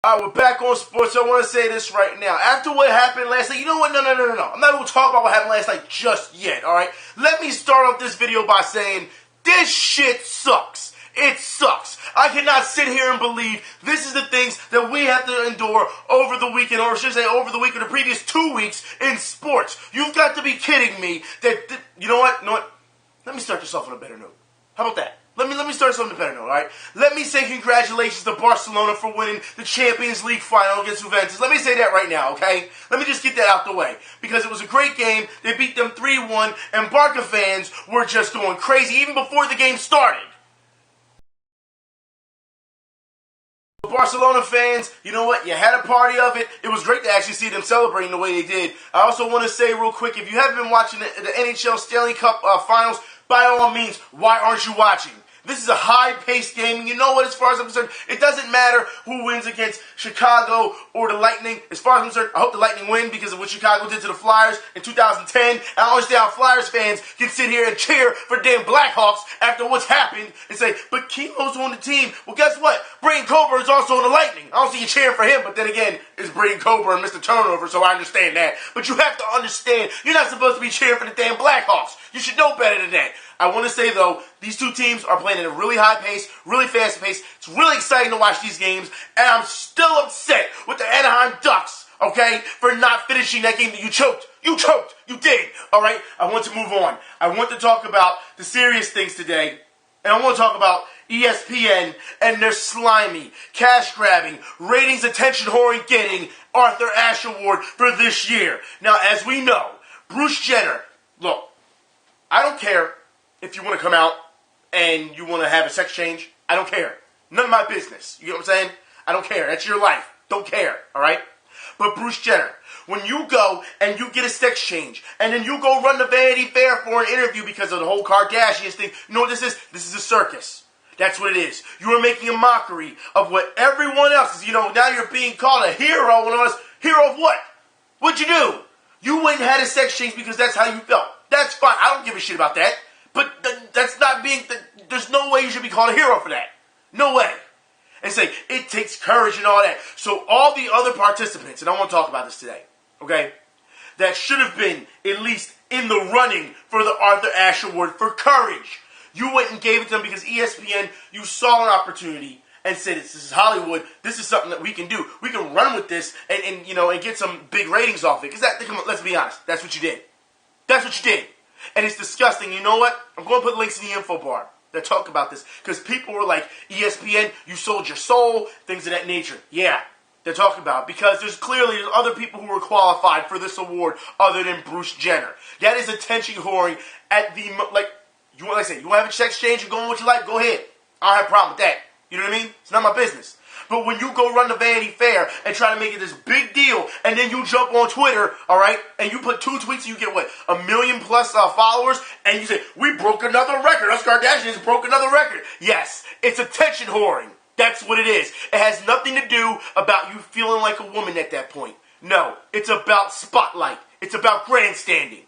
All right, we're back on sports. I want to say this right now. After what happened last night, you know what? No. I'm not going to talk about what happened last night just yet, all right? Let me start off this video by saying this shit sucks. It sucks. I cannot sit here and believe this is the things that we have to endure over the weekend, or I should say over the week or the previous 2 weeks in sports. You've got to be kidding me that, you know what? Let me start this off on a better note. How about that? Let me start something better note, all right? Let me say congratulations to Barcelona for winning the Champions League final against Juventus. Let me say that right now, okay? Let me just get that out the way. Because it was a great game. They beat them 3-1, and Barca fans were just going crazy even before the game started. Barcelona fans, you know what? You had a party of it. It was great to actually see them celebrating the way they did. I also want to say real quick, if you haven't been watching the NHL Stanley Cup Finals, by all means, why aren't you watching? This is a high-paced game, and you know what, as far as I'm concerned, it doesn't matter who wins against Chicago or the Lightning. As far as I'm concerned, I hope the Lightning win because of what Chicago did to the Flyers in 2010. And I don't understand how Flyers fans can sit here and cheer for damn Blackhawks after what's happened and say, but Keelo's on the team. Well, guess what? Braden Coburn's also on the Lightning. I don't see you cheering for him, but then again, it's Braden Coburn, Mr. Turnover, so I understand that. But you have to understand, you're not supposed to be cheering for the damn Blackhawks. You should know better than that. I want to say, though, these two teams are playing at a really high pace, really fast pace. It's really exciting to watch these games, and I'm still upset with the Anaheim Ducks, okay, for not finishing that game that you choked. You choked. You did, all right? I want to move on. I want to talk about the serious things today, and I want to talk about ESPN and their slimy, cash-grabbing, ratings attention-whoring getting Arthur Ashe Award for this year. Now, as we know, Bruce Jenner, look, I don't care if you want to come out and you want to have a sex change. I don't care. None of my business. You get what I'm saying? I don't care. That's your life. Don't care. All right? But Bruce Jenner, when you go and you get a sex change and then you go run the Vanity Fair for an interview because of the whole Kardashians thing, you know what this is? This is a circus. That's what it is. You are making a mockery of what everyone else is. You know, now you're being called a hero and all this. Hero of what? What'd you do? You went and had a sex change because that's how you felt. That's fine. I don't give a shit about that. But that's not being, there's no way you should be called a hero for that. No way. And say, it takes courage and all that. So all the other participants, and I want to talk about this today, okay, that should have been at least in the running for the Arthur Ashe Award for courage. You went and gave it to them because ESPN, you saw an opportunity and said, this is Hollywood, this is something that we can do. We can run with this and you know, and get some big ratings off it. Because let's be honest, that's what you did. That's what you did. And it's disgusting. You know what? I'm going to put links in the info bar that talk about this. Because people were like, ESPN, you sold your soul, things of that nature. Yeah, they're talking about it. Because there's other people who were qualified for this award other than Bruce Jenner. That is attention whoring at the, like I said, you want to have a sex change and go on what you like? Go ahead. I don't have a problem with that. You know what I mean? It's not my business. But when you go run the Vanity Fair and try to make it this big deal, and then you jump on Twitter, all right, and you put 2 tweets and you get, what, 1 million plus followers, and you say, we broke another record. Us Kardashians broke another record. Yes, it's attention whoring. That's what it is. It has nothing to do about you feeling like a woman at that point. No, it's about spotlight. It's about grandstanding.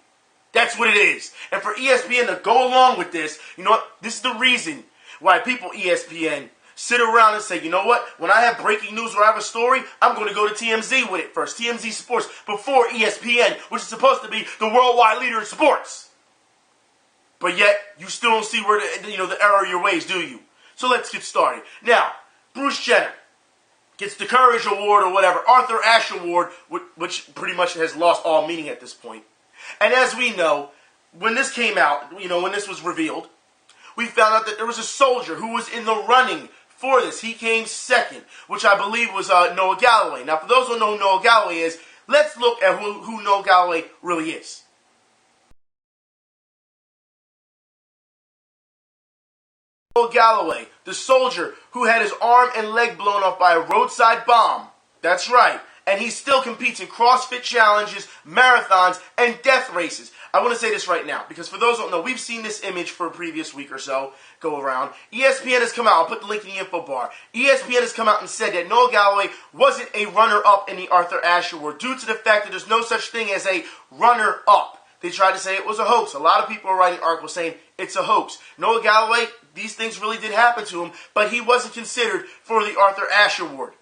That's what it is. And for ESPN to go along with this, you know what? This is the reason why people ESPN sit around and say, you know what? When I have breaking news or I have a story, I'm going to go to TMZ with it first. TMZ Sports before ESPN, which is supposed to be the worldwide leader in sports. But yet, you still don't see where the error of your ways, do you? So let's get started. Now, Bruce Jenner gets the Courage Award or whatever, Arthur Ashe Award, which pretty much has lost all meaning at this point. And as we know, when this came out, when this was revealed, we found out that there was a soldier who was in the running for this. He came second, which I believe was Noah Galloway. Now, for those who know who Noah Galloway is, let's look at who Noah Galloway really is. Noah Galloway, the soldier who had his arm and leg blown off by a roadside bomb. That's right. And he still competes in CrossFit challenges, marathons, and death races. I want to say this right now, because for those who don't know, we've seen this image for a previous week or so go around. ESPN has come out. I'll put the link in the info bar. ESPN has come out and said that Noah Galloway wasn't a runner-up in the Arthur Ashe Award due to the fact that there's no such thing as a runner-up. They tried to say it was a hoax. A lot of people are writing articles saying it's a hoax. Noah Galloway, these things really did happen to him, but he wasn't considered for the Arthur Ashe Award.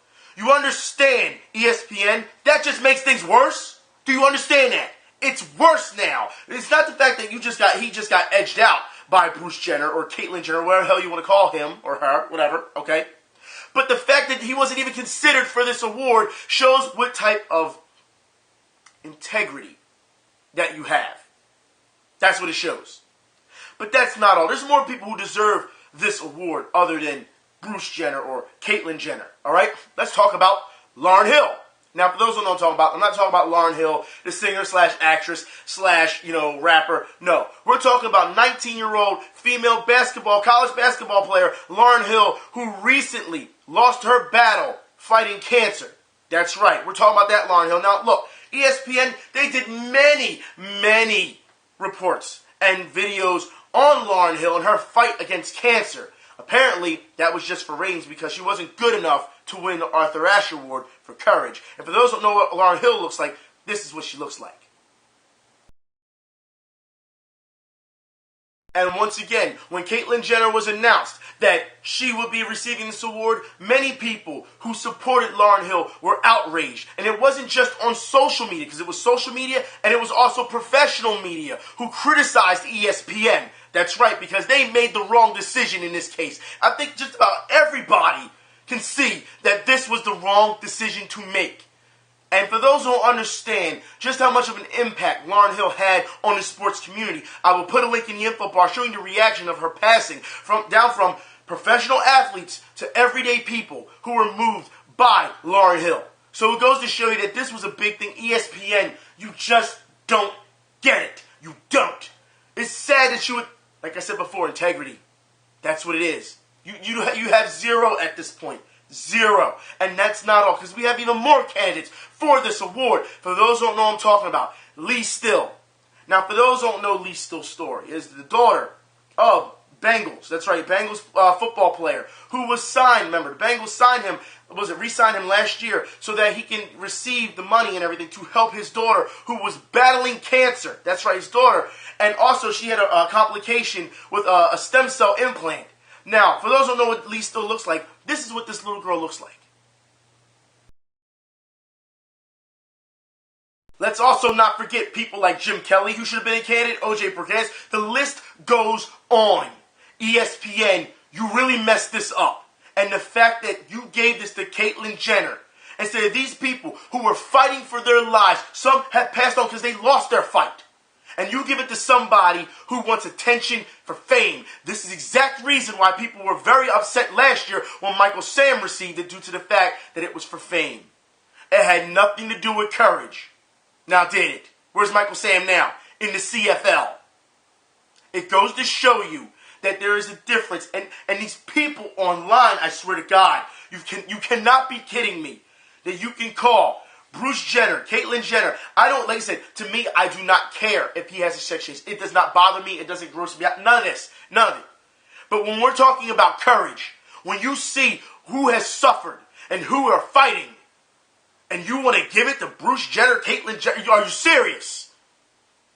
You understand, ESPN? That just makes things worse. Do you understand that? It's worse now. It's not the fact that he just got edged out by Bruce Jenner or Caitlyn Jenner, whatever the hell you want to call him or her, whatever, okay? But the fact that he wasn't even considered for this award shows what type of integrity that you have. That's what it shows. But that's not all. There's more people who deserve this award other than Bruce Jenner or Caitlyn Jenner, all right? Let's talk about Lauryn Hill. Now, for those who know what I'm talking about, I'm not talking about Lauryn Hill, the singer slash actress slash, rapper. No, we're talking about 19-year-old female college basketball player, Lauryn Hill, who recently lost her battle fighting cancer. That's right, we're talking about that Lauryn Hill. Now, look, ESPN, they did many reports and videos on Lauryn Hill and her fight against cancer. Apparently, that was just for ratings because she wasn't good enough to win the Arthur Ashe Award for courage. And for those who don't know what Lauryn Hill looks like, this is what she looks like. And once again, when Caitlyn Jenner was announced that she would be receiving this award, many people who supported Lauryn Hill were outraged. And it wasn't just on social media, because it was social media and it was also professional media who criticized ESPN. That's right, because they made the wrong decision in this case. I think just about everybody can see that this was the wrong decision to make. And for those who don't understand just how much of an impact Lauryn Hill had on the sports community, I will put a link in the info bar showing the reaction of her passing down from professional athletes to everyday people who were moved by Lauryn Hill. So it goes to show you that this was a big thing. ESPN, you just don't get it. You don't. It's sad that you would, like I said before, integrity. That's what it is. You have zero at this point. Zero. And that's not all, because we have even more candidates for this award. For those who don't know what I'm talking about, Leah Still. Now, for those who don't know Leah Still's story, is the daughter of Bengals. That's right, Bengals football player who was signed. Remember, the Bengals signed him, re-signed him last year so that he can receive the money and everything to help his daughter who was battling cancer. That's right, his daughter. And also, she had a complication with a stem cell implant. Now, for those who don't know what Leah Still looks like, this is what this little girl looks like. Let's also not forget people like Jim Kelly, who should have been a candidate, OJ Perkins. The list goes on. ESPN, you really messed this up. And the fact that you gave this to Caitlyn Jenner, instead of these people who were fighting for their lives, some have passed on because they lost their fight. And you give it to somebody who wants attention for fame. This is the exact reason why people were very upset last year when Michael Sam received it, due to the fact that it was for fame. It had nothing to do with courage. Now, did it? Where's Michael Sam now? In the CFL. It goes to show you that there is a difference. And these people online, I swear to God, you cannot be kidding me that you can call Bruce Jenner, Caitlyn Jenner. Like I said, to me, I do not care if he has a sex change. It does not bother me. It doesn't gross me out. None of this. None of it. But when we're talking about courage, when you see who has suffered and who are fighting, and you want to give it to Bruce Jenner, Caitlyn Jenner, are you serious?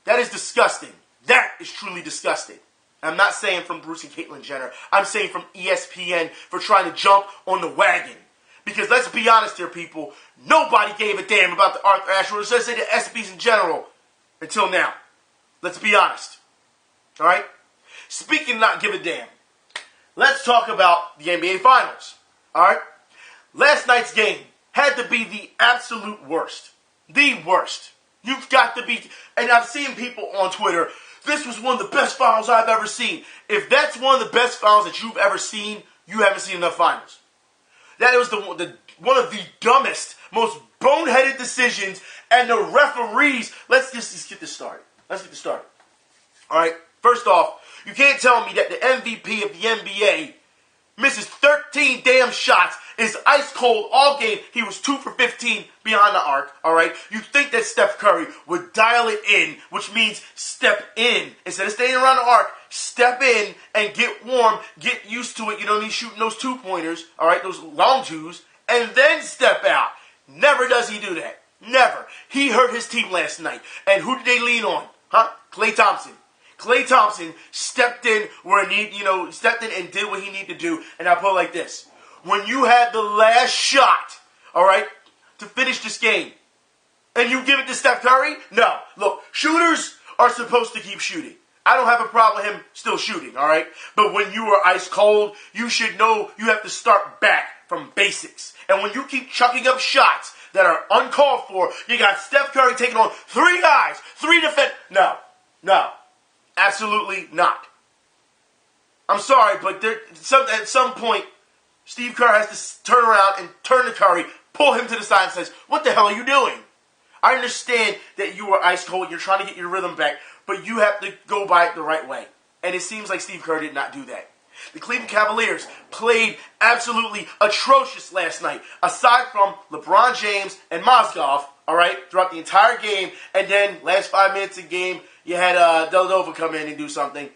That is disgusting. That is truly disgusting. I'm not saying from Bruce and Caitlyn Jenner. I'm saying from ESPN for trying to jump on the wagon. Because let's be honest here, people. Nobody gave a damn about the Arthur Ashe Award. Let's say the ESPYs in general until now. Let's be honest. All right? Speaking of not give a damn, let's talk about the NBA Finals. All right? Last night's game had to be the absolute worst. The worst. You've got to be... And I've seen people on Twitter, this was one of the best finals I've ever seen. If that's one of the best finals that you've ever seen, you haven't seen enough finals. That was one of the dumbest, most boneheaded decisions, and the referees. Let's just get this started. All right. First off, you can't tell me that the MVP of the NBA misses 13 damn shots, is ice cold all game. He was 2 for 15 behind the arc. All right. You think that Steph Curry would dial it in, which means step in instead of staying around the arc. Step in and get warm, get used to it, you know what I mean, shooting those two-pointers, all right, those long twos, and then step out. Never does he do that. Never. He hurt his team last night. And who did they lean on? Klay Thompson. Klay Thompson stepped in stepped in and did what he needed to do. And I'll put it like this. When you had the last shot all right, to finish this game. And you give it to Steph Curry? No. Look, shooters are supposed to keep shooting. I don't have a problem with him still shooting, all right? But when you are ice cold, you should know you have to start back from basics. And when you keep chucking up shots that are uncalled for, you got Steph Curry taking on 3 guys, 3 defense. No, absolutely not. I'm sorry, but at some point, Steve Kerr has to turn around and turn to Curry, pull him to the side and says, what the hell are you doing? I understand that you are ice cold, you're trying to get your rhythm back, but you have to go by it the right way. And it seems like Steve Kerr did not do that. The Cleveland Cavaliers played absolutely atrocious last night, aside from LeBron James and Mozgov, all right, throughout the entire game. And then last 5 minutes of the game, you had Dellavedova come in and do something.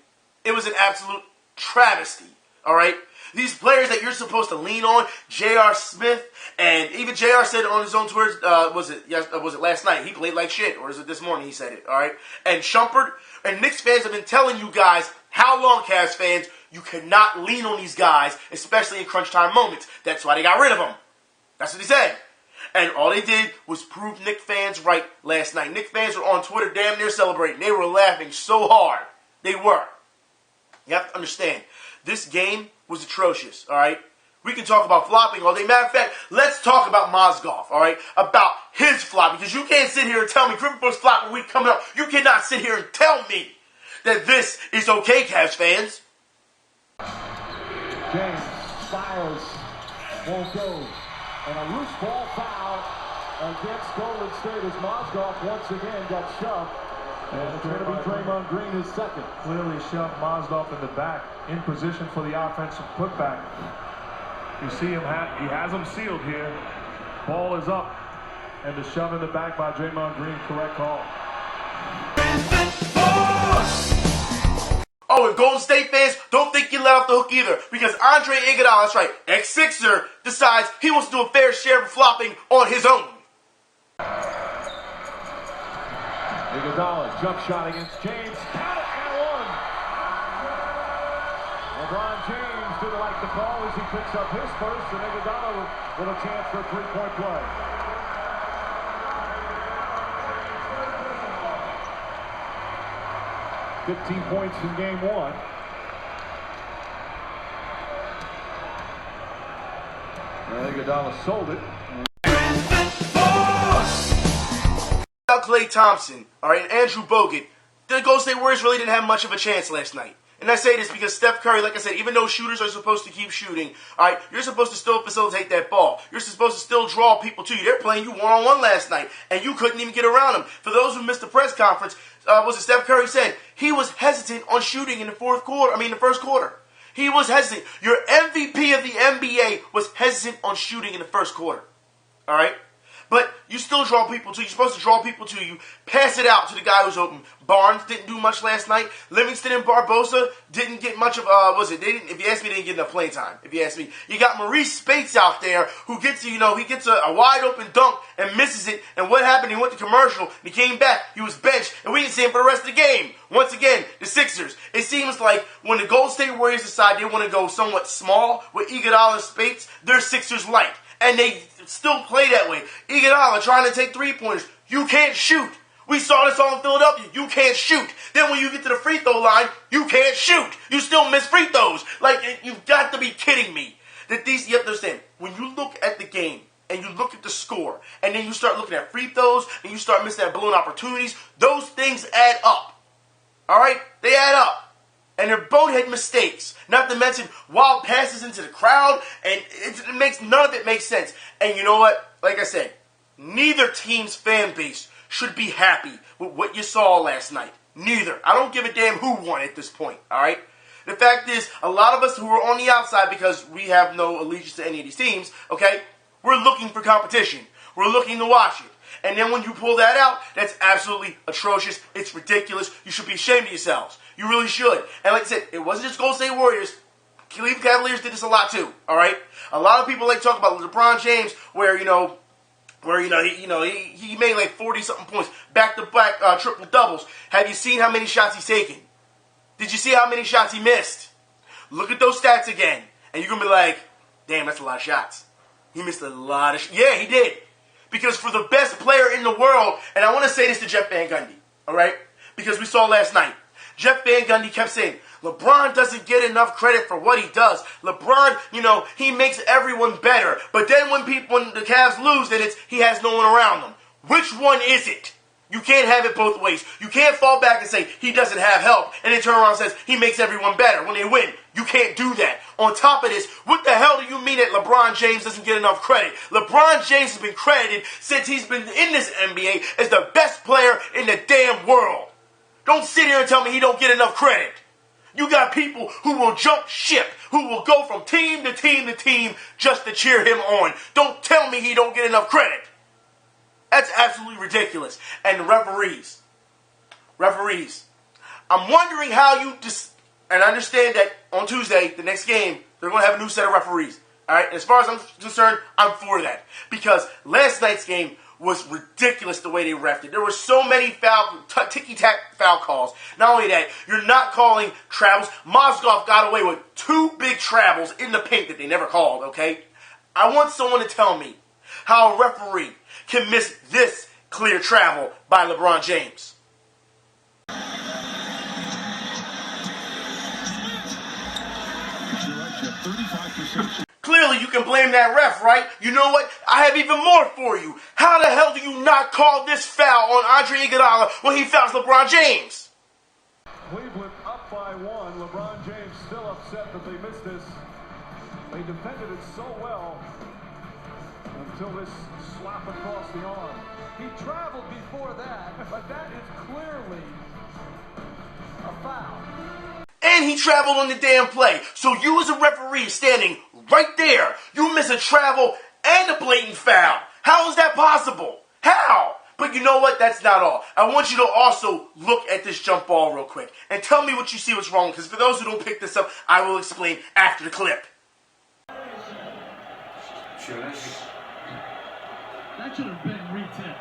It was an absolute travesty, all right? These players that you're supposed to lean on, J.R. Smith, and even J.R. said on his own Twitter, was it last night? He played like shit, or is it this morning he said it, all right? And Shumpert, and Knicks fans have been telling you guys, how long, Cavs fans, you cannot lean on these guys, especially in crunch time moments. That's why they got rid of them. That's what he said. And all they did was prove Knicks fans right last night. Knicks fans were on Twitter damn near celebrating. They were laughing so hard. They were. You have to understand, this game was atrocious, all right? We can talk about flopping all day. Matter of fact, let's talk about Mozgov, all right? About his flop, because you can't sit here and tell me Griffin Brooks flop week coming up. You cannot sit here and tell me that this is okay, Cavs fans. James fires, won't go, and a loose ball foul against Golden State as Mozgov once again got shoved. And it's going to be Draymond Green his second. Clearly shoved Mozgov in the back, in position for the offensive putback. You see him, he has him sealed here. Ball is up, and the shove in the back by Draymond Green, correct call. Oh, and Golden State fans, don't think you let off the hook either, because Andre Iguodala, that's right, ex-Sixer, decides he wants to do a fair share of flopping on his own. Iguodala, jump shot against James. Count it and one. LeBron James didn't like the call as he picks up his first, and Iguodala with a chance for a three-point play. $15 points in game one. Iguodala sold it. Klay Thompson, all right, and Andrew Bogut, the Golden State Warriors really didn't have much of a chance last night. And I say this because Steph Curry, like I said, even though shooters are supposed to keep shooting, all right, you're supposed to still facilitate that ball. You're supposed to still draw people to you. They're playing you one-on-one last night, and you couldn't even get around them. For those who missed the press conference, Steph Curry said he was hesitant on shooting in the first quarter. He was hesitant. Your MVP of the NBA was hesitant on shooting in the first quarter, all right? But you still draw people to you. You're supposed to draw people to you. Pass it out to the guy who's open. Barnes didn't do much last night. Livingston and Barbosa didn't get much of, if you ask me, they didn't get enough playing time. If you ask me. You got Maurice Spates out there who gets, he gets a wide open dunk and misses it. And what happened? He went to commercial and he came back. He was benched and we didn't see him for the rest of the game. Once again, the Sixers. It seems like when the Golden State Warriors decide they want to go somewhat small with Iguodala and Spates, they're Sixers light. And they still play that way. Iguodala trying to take three-pointers. You can't shoot. We saw this all in Philadelphia. You can't shoot. Then when you get to the free throw line, you can't shoot. You still miss free throws. Like, you've got to be kidding me. You have to understand, when you look at the game and you look at the score, and then you start looking at free throws and you start missing that blown opportunities, those things add up. All right? They add up. And they're bonehead mistakes. Not to mention wild passes into the crowd, and none of it makes sense. And you know what? Like I said, neither team's fan base should be happy with what you saw last night. Neither. I don't give a damn who won at this point. All right. The fact is, a lot of us who are on the outside because we have no allegiance to any of these teams, okay, we're looking for competition. We're looking to watch it. And then when you pull that out, that's absolutely atrocious. It's ridiculous. You should be ashamed of yourselves. You really should. And like I said, it wasn't just Golden State Warriors. Cleveland Cavaliers did this a lot too. All right. A lot of people like to talk about LeBron James, where he made like 40-something points, back-to-back triple doubles. Have you seen how many shots he's taken? Did you see how many shots he missed? Look at those stats again, and you're gonna be like, damn, that's a lot of shots. He missed a lot of yeah, he did. Because for the best player in the world, and I want to say this to Jeff Van Gundy, all right? Because we saw last night, Jeff Van Gundy kept saying, LeBron doesn't get enough credit for what he does. LeBron, he makes everyone better. But then when the Cavs lose, then he has no one around them. Which one is it? You can't have it both ways. You can't fall back and say he doesn't have help, and then turn around and says he makes everyone better when they win. You can't do that. On top of this, what the hell do you mean that LeBron James doesn't get enough credit? LeBron James has been credited since he's been in this NBA as the best player in the damn world. Don't sit here and tell me he don't get enough credit. You got people who will jump ship, who will go from team to team to team just to cheer him on. Don't tell me he don't get enough credit. That's absolutely ridiculous. And the referees. I'm wondering how you and I understand that on Tuesday, the next game, they're going to have a new set of referees. All right? As far as I'm concerned, I'm for that. Because last night's game was ridiculous the way they reffed it. There were so many ticky-tack foul calls. Not only that, you're not calling travels. Mozgov got away with 2 big travels in the paint that they never called, okay? I want someone to tell me how a referee can miss this clear travel by LeBron James. Clearly, you can blame that ref, right? You know what? I have even more for you. How the hell do you not call this foul on Andre Iguodala when he fouls LeBron James? Cleveland up by 1. LeBron James still upset that they missed this. They defended it so well until this slap across the arm. He traveled before that, but that is clearly a foul. And he traveled on the damn play. So you as a referee standing right there, you miss a travel and a blatant foul. How is that possible? How? But you know what? That's not all. I want you to also look at this jump ball real quick and tell me what you see what's wrong. Because for those who don't pick this up, I will explain after the clip. That should have been re-tipped.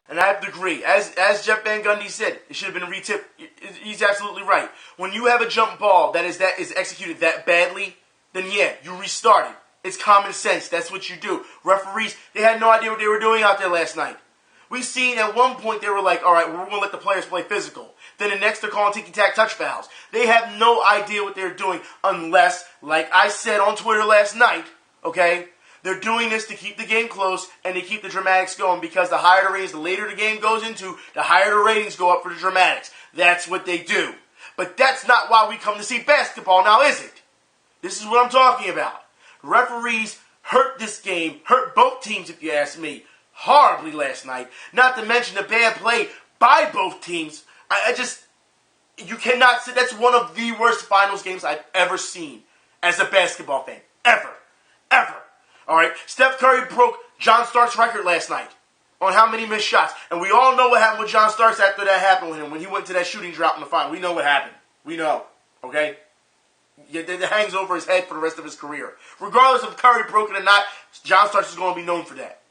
And I have to agree. As Jeff Van Gundy said, it should have been re-tipped. He's absolutely right. When you have a jump ball that is executed that badly, then yeah, you restart it. It's common sense. That's what you do. Referees, they had no idea what they were doing out there last night. We seen at one point they were like, all right, we're going to let the players play physical. Then the next they're calling ticky-tack touch fouls. They have no idea what they're doing unless, like I said on Twitter last night, okay, they're doing this to keep the game close and to keep the dramatics going because the higher the ratings, the later the game goes into, the higher the ratings go up for the dramatics. That's what they do. But that's not why we come to see basketball now, is it? This is what I'm talking about. Referees hurt this game, hurt both teams if you ask me, horribly last night. Not to mention the bad play by both teams. You cannot say that's one of the worst finals games I've ever seen as a basketball fan. Ever. All right, Steph Curry broke John Starks' record last night on how many missed shots. And we all know what happened with John Starks after that happened with him, when he went to that shooting drought in the final. We know what happened. We know, okay? It hangs over his head for the rest of his career. Regardless of Curry broke it or not, John Starks is going to be known for that.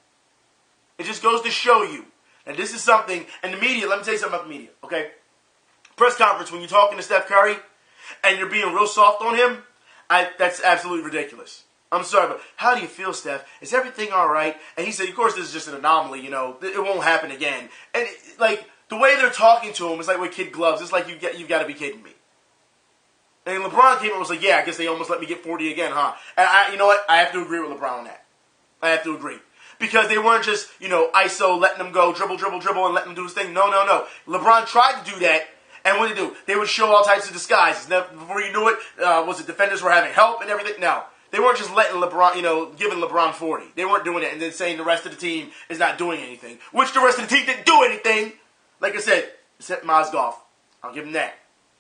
It just goes to show you. And this is something, and the media, let me tell you something about the media, okay? Press conference, when you're talking to Steph Curry and you're being real soft on him, that's absolutely ridiculous. I'm sorry, but how do you feel, Steph? Is everything all right? And he said, of course, this is just an anomaly, it won't happen again. And, the way they're talking to him is like with kid gloves. It's like, you've got to be kidding me. And LeBron came and was like, yeah, I guess they almost let me get 40 again, huh? And you know what? I have to agree with LeBron on that. I have to agree. Because they weren't just, ISO, letting them go, dribble, and letting him do his thing. No. LeBron tried to do that, and what did they do? They would show all types of disguises. Now, before you knew it, defenders were having help and everything? No. They weren't just letting LeBron, giving LeBron 40. They weren't doing it and then saying the rest of the team is not doing anything. Which the rest of the team didn't do anything. Like I said, except Mozgov. I'll give him that.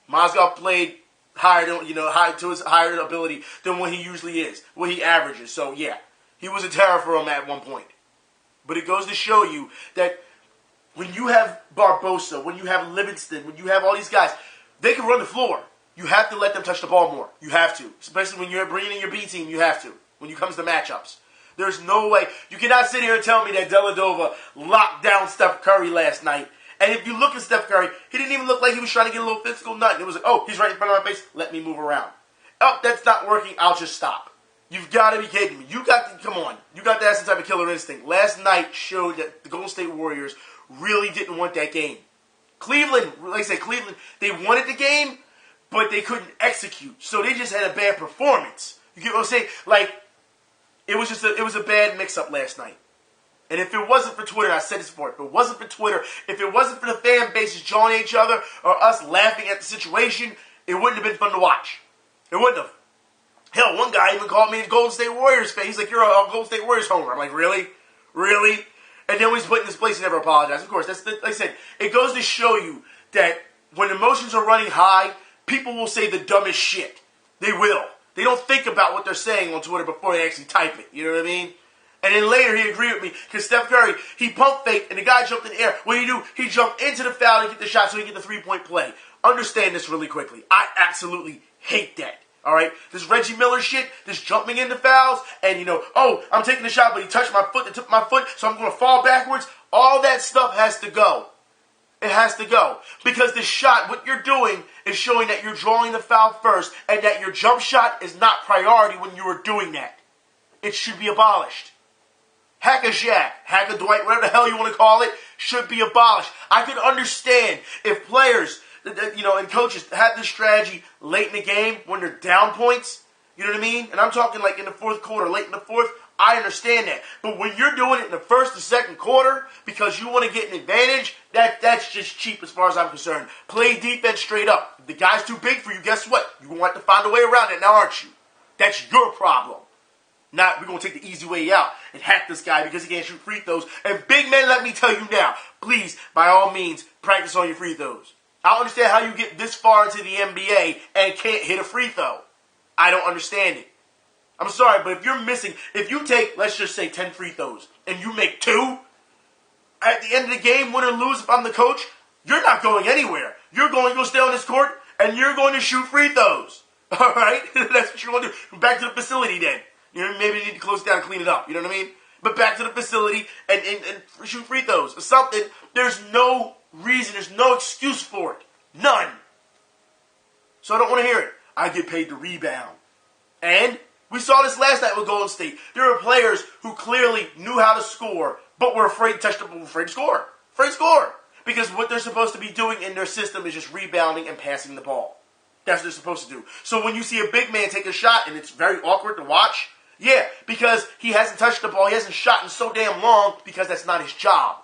Mozgov played higher to his higher ability than what he usually is, what he averages. So yeah, he was a terror for him at one point. But it goes to show you that when you have Barbosa, when you have Livingston, when you have all these guys, they can run the floor. You have to let them touch the ball more. You have to. Especially when you're bringing in your B team, you have to. When it comes to matchups. There's no way. You cannot sit here and tell me that Dellavedova locked down Steph Curry last night. And if you look at Steph Curry, he didn't even look like he was trying to get a little physical nut. It was like, oh, he's right in front of my face. Let me move around. Oh, that's not working. I'll just stop. You've got to be kidding me. Come on. You got to have some type of killer instinct. Last night showed that the Golden State Warriors really didn't want that game. Cleveland, like I said, they wanted the game, but they couldn't execute. So they just had a bad performance. You get what I'm saying? Like, it was a bad mix-up last night. And if it wasn't for Twitter, I said this before, if it wasn't for Twitter, if it wasn't for the fan bases jawing at each other or us laughing at the situation, it wouldn't have been fun to watch. It wouldn't have. Hell, one guy even called me a Golden State Warriors fan. He's like, you're a Golden State Warriors homer. I'm like, really? Really? And then when he's put in this place, he never apologized. Of course, like I said, it goes to show you that when emotions are running high, people will say the dumbest shit. They will. They don't think about what they're saying on Twitter before they actually type it. You know what I mean? And then later he agreed with me because Steph Curry, he pump faked and the guy jumped in the air. What did he do? He jumped into the foul to get the shot so he can get the three-point play. Understand this really quickly. I absolutely hate that. All right? This Reggie Miller shit, this jumping into fouls, and I'm taking the shot, but he touched my foot, took my foot, so I'm going to fall backwards. All that stuff has to go. It has to go. Because the shot, what you're doing is showing that you're drawing the foul first and that your jump shot is not priority when you are doing that. It should be abolished. Hack a Shaq, hack a Dwight, whatever the hell you want to call it, should be abolished. I could understand if players, and coaches have this strategy late in the game when they're down points. You know what I mean? And I'm talking like in the fourth quarter, late in the fourth. I understand that. But when you're doing it in the first and second quarter because you want to get an advantage, that's just cheap as far as I'm concerned. Play defense straight up. If the guy's too big for you, guess what? You're going to have to find a way around it now, aren't you? That's your problem. Not we're going to take the easy way out and hack this guy because he can't shoot free throws. And big men, let me tell you now, please, by all means, practice on your free throws. I don't understand how you get this far into the NBA and can't hit a free throw. I don't understand it. I'm sorry, but if you take, let's just say 10 free throws and you make 2, at the end of the game, win or lose, if I'm the coach, you're not going anywhere. You're going to stay on this court and you're going to shoot free throws. All right? That's what you're going to do. Back to the facility then. Maybe you need to close it down and clean it up. You know what I mean? But back to the facility and shoot free throws or something. There's no reason. There's no excuse for it. None. So I don't want to hear it. I get paid to rebound. And we saw this last night with Golden State. There were players who clearly knew how to score, but were afraid to touch the ball, afraid to score. Afraid to score. Because what they're supposed to be doing in their system is just rebounding and passing the ball. That's what they're supposed to do. So when you see a big man take a shot and it's very awkward to watch, yeah, because he hasn't touched the ball, he hasn't shot in so damn long because that's not his job.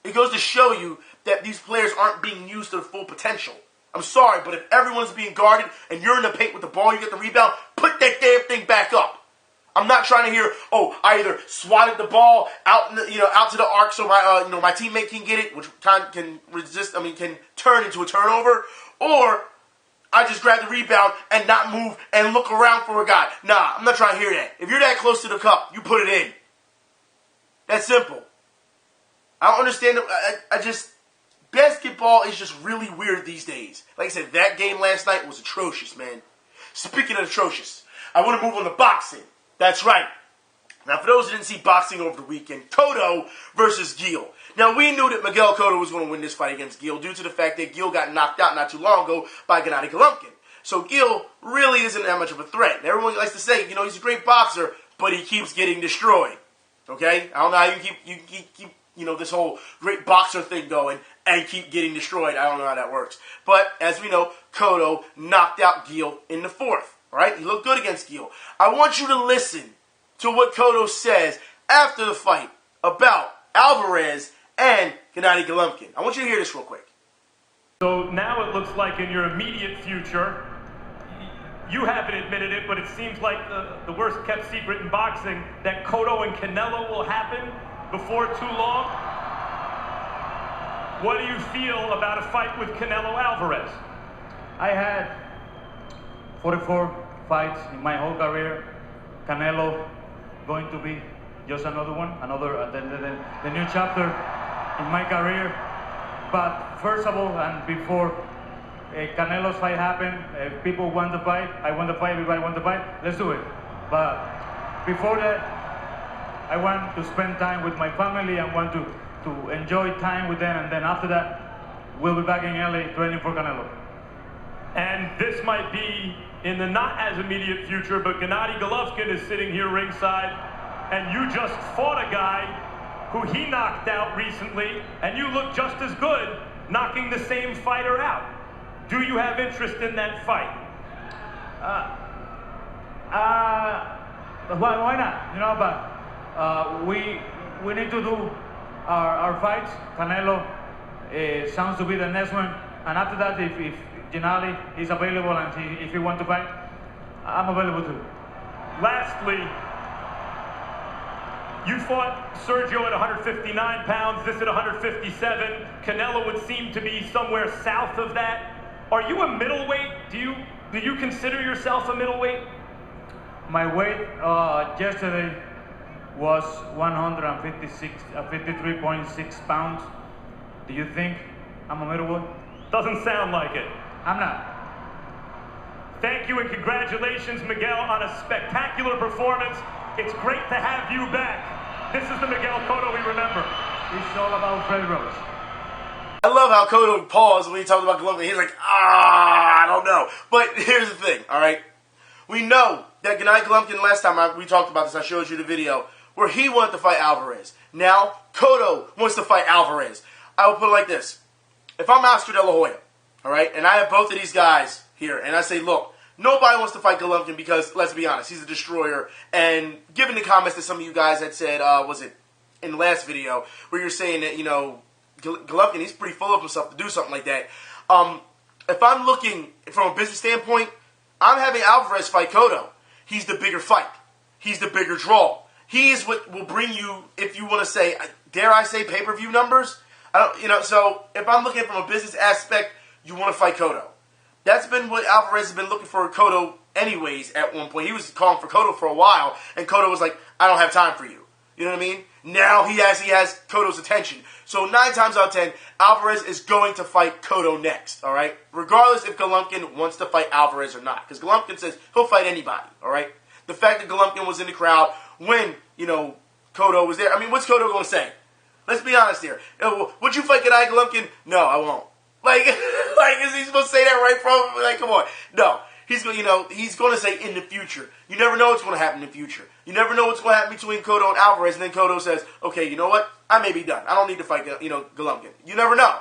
It goes to show you that these players aren't being used to their full potential. I'm sorry, but if everyone's being guarded and you're in the paint with the ball, you get the rebound, put that damn thing back up. I'm not trying to hear, I either swatted the ball out out to the arc so my teammate can get it, which can turn into a turnover, or I just grab the rebound and not move and look around for a guy. Nah, I'm not trying to hear that. If you're that close to the cup, you put it in. That's simple. I don't understand. Basketball is just really weird these days. Like I said, that game last night was atrocious, man. Speaking of atrocious, I want to move on to boxing. That's right. Now, for those who didn't see boxing over the weekend, Cotto versus Geale. Now, we knew that Miguel Cotto was going to win this fight against Geale due to the fact that Geale got knocked out not too long ago by Gennady Golovkin. So Geale really isn't that much of a threat. And everyone likes to say, he's a great boxer, but he keeps getting destroyed. Okay? I don't know how you keep this whole great boxer thing going and keep getting destroyed. I don't know how that works. But as we know, Cotto knocked out Geale in the fourth. All right? He looked good against Geale. I want you to listen to what Cotto says after the fight about Alvarez and Gennady Golovkin. I want you to hear this real quick. So now it looks like in your immediate future, you haven't admitted it, but it seems like the worst kept secret in boxing, that Cotto and Canelo will happen before too long. What do you feel about a fight with Canelo Alvarez? I had 44 fights in my whole career. Canelo going to be just another one, the new chapter in my career. But first of all, and before Canelo's fight happened, people want the fight, I want the fight, everybody want the fight, let's do it. But before that, I want to spend time with my family and want to enjoy time with them, and then after that, we'll be back in LA training for Canelo. and this might be in the not as immediate future, but Gennady Golovkin is sitting here ringside, and you just fought a guy who he knocked out recently, and you look just as good knocking the same fighter out. Do you have interest in that fight? Why not? You know, but we need to do our fights. Canelo sounds to be the next one, and after that, if Gennady is available and if he wants to fight, I'm available too. Lastly, you fought Sergio at 159 pounds, this at 157. Canelo would seem to be somewhere south of that. Are you a middleweight? Do you consider yourself a middleweight? My weight yesterday was 53.6 pounds. Do you think I'm a middleweight? Doesn't sound like it. I'm not. Thank you and congratulations, Miguel, on a spectacular performance. It's great to have you back. This is the Miguel Cotto we remember. It's all about Fred Rose. I love how Cotto paused when he talked about Golovkin. He's like, I don't know. But here's the thing, all right? We know that Gennady Golovkin, last time we talked about this, I showed you the video, where he wanted to fight Alvarez. Now, Cotto wants to fight Alvarez. I will put it like this. If I'm Oscar De La Hoya, all right, and I have both of these guys here, and I say, look, nobody wants to fight Golovkin because, let's be honest, he's a destroyer. And given the comments that some of you guys had said, was it in the last video, where you're saying that, you know, Golovkin, he's pretty full of himself to do something like that. If I'm looking from a business standpoint, I'm having Alvarez fight Cotto. He's the bigger fight. He's the bigger draw. He is what will bring you, if you want to say, dare I say, pay-per-view numbers? So if I'm looking from a business aspect, you want to fight Cotto. That's been what Alvarez has been looking for Cotto anyways at one point. He was calling for Cotto for a while, and Cotto was like, I don't have time for you. You know what I mean? Now he has Cotto's attention. So 9 times out of 10, Alvarez is going to fight Cotto next, all right? Regardless if Golovkin wants to fight Alvarez or not. Because Golovkin says he'll fight anybody, all right? The fact that Golovkin was in the crowd when, Cotto was there. I mean, what's Cotto going to say? Let's be honest here. Would you fight Gennady Golovkin? No, I won't. Is he supposed to say that right from? Come on. No. He's going to say in the future. You never know what's going to happen in the future. You never know what's going to happen between Cotto and Alvarez, and then Cotto says, okay, you know what? I may be done. I don't need to fight, Golovkin. You never know.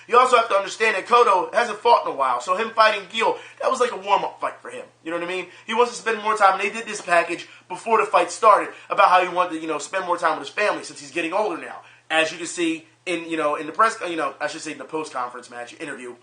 You also have to understand that Cotto hasn't fought in a while, so him fighting Geale, that was like a warm-up fight for him. You know what I mean? He wants to spend more time, and they did this package before the fight started about how he wanted to, spend more time with his family since he's getting older now. As you can see in the press, I should say in the post-conference match interview,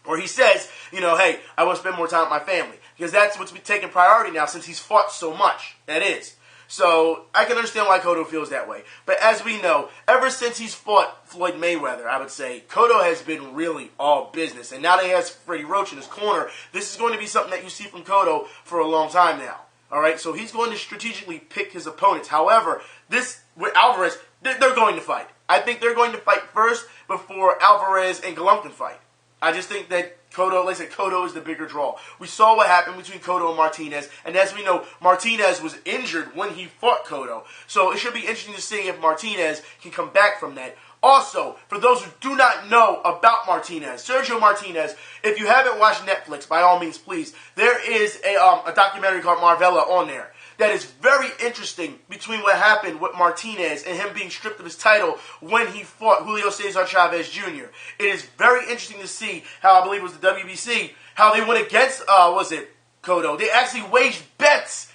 where he says, hey, I want to spend more time with my family. Because that's what's taking priority now since he's fought so much. That is. So I can understand why Cotto feels that way. But as we know, ever since he's fought Floyd Mayweather, I would say, Cotto has been really all business. And now that he has Freddie Roach in his corner, this is going to be something that you see from Cotto for a long time now. All right? So he's going to strategically pick his opponents. However, this with Alvarez, they're going to fight. I think they're going to fight first before Alvarez and Golovkin fight. I just think that Cotto, like I said, Cotto is the bigger draw. We saw what happened between Cotto and Martinez, and as we know, Martinez was injured when he fought Cotto. So it should be interesting to see if Martinez can come back from that. Also, for those who do not know about Martinez, Sergio Martinez, if you haven't watched Netflix, by all means, please, there is a documentary called Marvella on there. That is very interesting between what happened with Martinez and him being stripped of his title when he fought Julio Cesar Chavez Jr. It is very interesting to see how, I believe it was the WBC, how they went against, Cotto. They actually waged bets,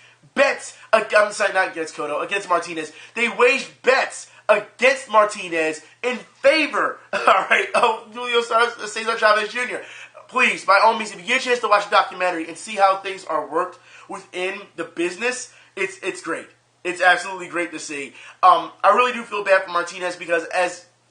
I'm sorry, not against Cotto, against Martinez. They waged bets against Martinez in favor, of Julio Cesar Chavez Jr. Please, by all means, if you get a chance to watch the documentary and see how things are worked within the business, it's great. It's absolutely great to see. I really do feel bad for Martinez because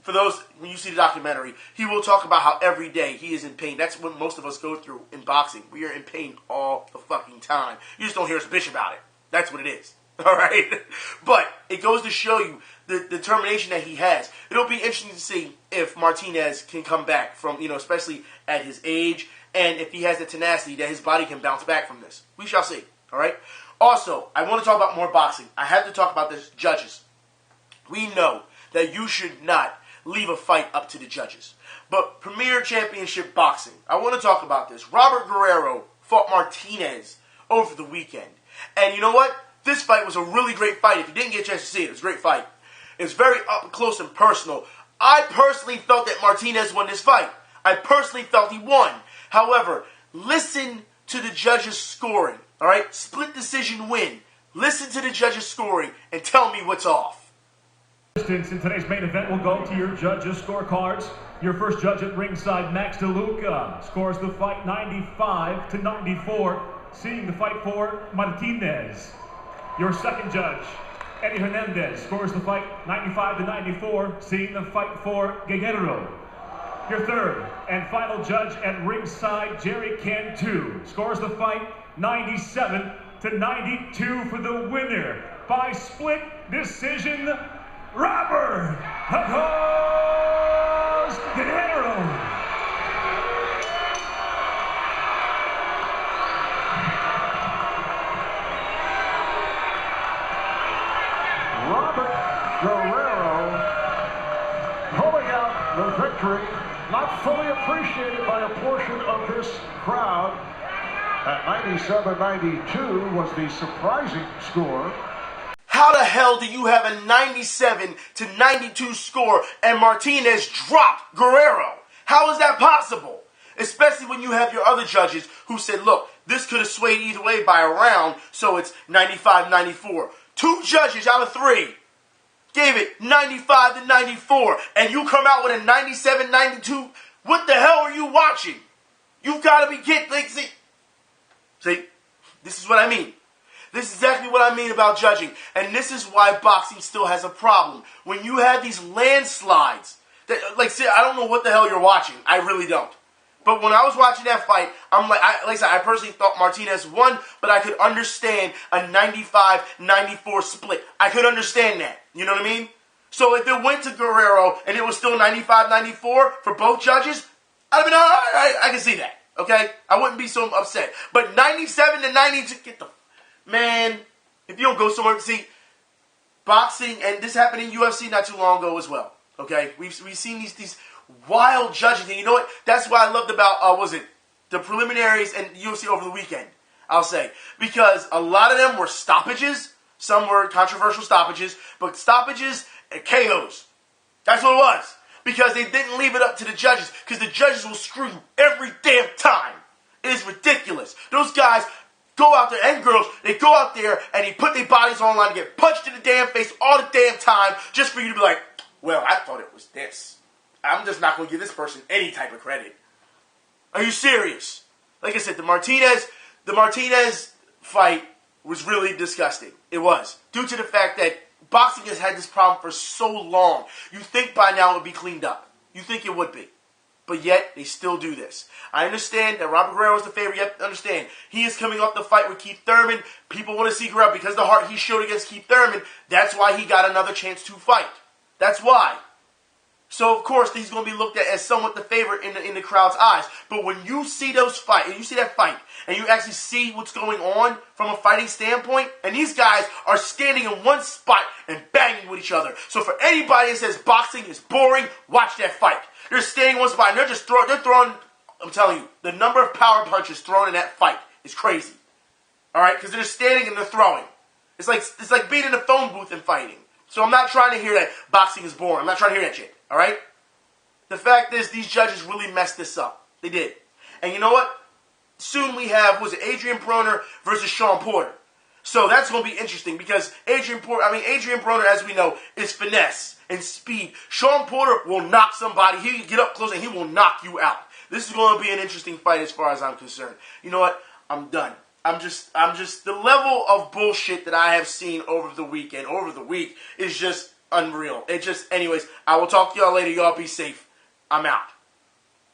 for those, when you see the documentary, he will talk about how every day he is in pain. That's what most of us go through in boxing. We are in pain all the fucking time. You just don't hear us bitch about it. That's what it is. All right? But it goes to show you the determination that he has. It'll be interesting to see if Martinez can come back from, especially at his age, and if he has the tenacity that his body can bounce back from this. We shall see. All right? Also, I want to talk about more boxing. I have to talk about this, judges. We know that you should not leave a fight up to the judges. But Premier Championship Boxing, I want to talk about this. Robert Guerrero fought Martinez over the weekend. And you know what? This fight was a really great fight. If you didn't get a chance to see it, it was a great fight. It was very up close and personal. I personally felt that Martinez won this fight. I personally felt he won. However, listen to the judges' scoring. All right? Split decision win. Listen to the judges' scoring and tell me what's off. In today's main event, we'll go to your judges' scorecards. Your first judge at ringside, Max DeLuca, scores the fight 95-94, seeing the fight for Martinez. Your second judge, Eddie Hernandez, scores the fight 95-94, seeing the fight for Geale. Your third and final judge at ringside, Jerry Cantu, scores the fight 97-92 for the winner by split decision, Robert Geale. Robert Guerrero pulling out the victory, not fully appreciated by a portion of this crowd. At 97-92 was the surprising score. How the hell do you have a 97-92 score and Martinez dropped Guerrero? How is that possible? Especially when you have your other judges who said, look, this could have swayed either way by a round, so it's 95-94. 2 judges out of 3 gave it 95-94, and you come out with a 97-92. What the hell are you watching? You've got to be kidding. Like, see, this is what I mean. This is exactly what I mean about judging, and this is why boxing still has a problem. When you have these landslides, that, like, see, I don't know what the hell you're watching. I really don't. But when I was watching that fight, I'm like I said, I personally thought Martinez won, but I could understand a 95-94 split. I could understand that. You know what I mean? So if it went to Guerrero and it was still 95-94 for both judges, I'd have been all right. I can see that. Okay? I wouldn't be so upset. But 97-92, get the... Man, if you don't go somewhere... See, boxing, and this happened in UFC not too long ago as well. Okay? We've seen these wild judges. And you know what? That's what I loved about, the preliminaries and UFC over the weekend, I'll say. Because a lot of them were stoppages. Some were controversial stoppages. But stoppages and KOs. That's what it was. Because they didn't leave it up to the judges. Because the judges will screw you every damn time. It is ridiculous. Those guys go out there, and girls, they go out there and they put their bodies on line to get punched in the damn face all the damn time just for you to be like, well, I thought it was this. I'm just not going to give this person any type of credit. Are you serious? Like I said, the Martinez fight was really disgusting. It was. Due to the fact that boxing has had this problem for so long. You think by now it would be cleaned up. You think it would be. But yet, they still do this. I understand that Robert Guerrero is the favorite. You have to understand, he is coming off the fight with Keith Thurman. People want to see Guerrero because of the heart he showed against Keith Thurman. That's why he got another chance to fight. That's why. So, of course, he's going to be looked at as somewhat the favorite in the crowd's eyes. But when you see those fight, and you see that fight, and you actually see what's going on from a fighting standpoint, and these guys are standing in one spot and banging with each other. So for anybody that says boxing is boring, watch that fight. They're standing in one spot, and they're throwing, I'm telling you, the number of power punches thrown in that fight is crazy. All right? Because they're standing and they're throwing. It's like being in a phone booth and fighting. So I'm not trying to hear that boxing is boring. I'm not trying to hear that shit. All right? The fact is, these judges really messed this up. They did. And you know what? Soon we have, Adrian Broner versus Sean Porter. So that's going to be interesting because Adrian Broner, as we know, is finesse and speed. Sean Porter will knock somebody. He can get up close and he will knock you out. This is going to be an interesting fight as far as I'm concerned. You know what? I'm done. I'm just, the level of bullshit that I have seen over the week is just unreal. Anyways, I will talk to y'all later. Y'all be safe. I'm out.